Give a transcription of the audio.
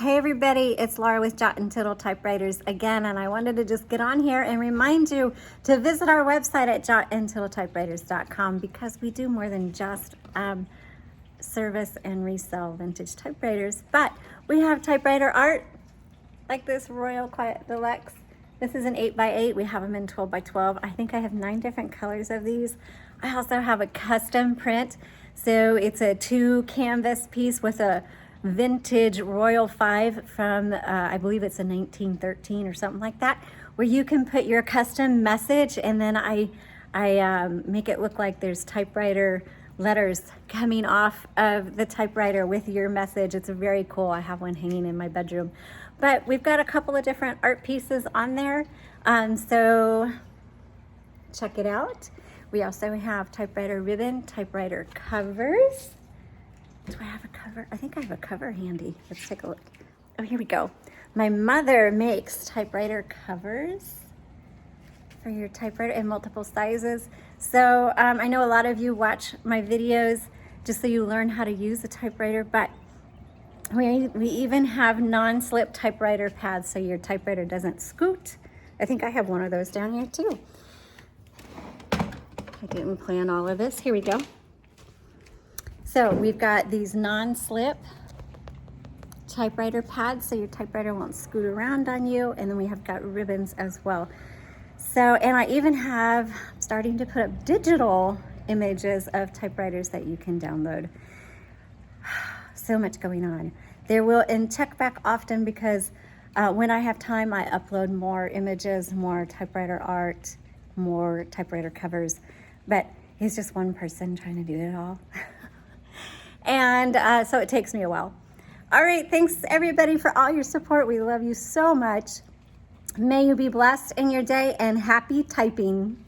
Hey everybody, it's Laura with Jot and Tittle Typewriters again, and I wanted to just get on here and remind you to visit our website at jotandtittletypewriters.com because we do more than just service and resell vintage typewriters, but we have typewriter art like this Royal Quiet Deluxe. This is an 8x8. We have them in 12x12. I think I have 9 different colors of these. I also have a custom print. So it's a 2 canvas piece with a vintage Royal 5 from, I believe it's a 1913 or something like that, where you can put your custom message, and then I make it look like there's typewriter letters coming off of the typewriter with your message. It's very cool. I have one hanging in my bedroom. But we've got a couple of different art pieces on there, so check it out. We also have typewriter ribbon, typewriter covers. Do I have a cover? I think I have a cover handy. Let's take a look. Oh, here we go. My mother makes typewriter covers for your typewriter in multiple sizes. So I know a lot of you watch my videos just so you learn how to use a typewriter, but we even have non-slip typewriter pads so your typewriter doesn't scoot. I think I have one of those down here too. I didn't plan all of this. Here we go. So we've got these non-slip typewriter pads so your typewriter won't scoot around on you, and then we have got ribbons as well. So, and I even have starting to put up digital images of typewriters that you can download. So much going on. There will, and check back often because when I have time, I upload more images, more typewriter art, more typewriter covers, but he's just one person trying to do it all. And so it takes me a while. All right, thanks everybody for all your support. We love you so much. May you be blessed in your day and happy typing.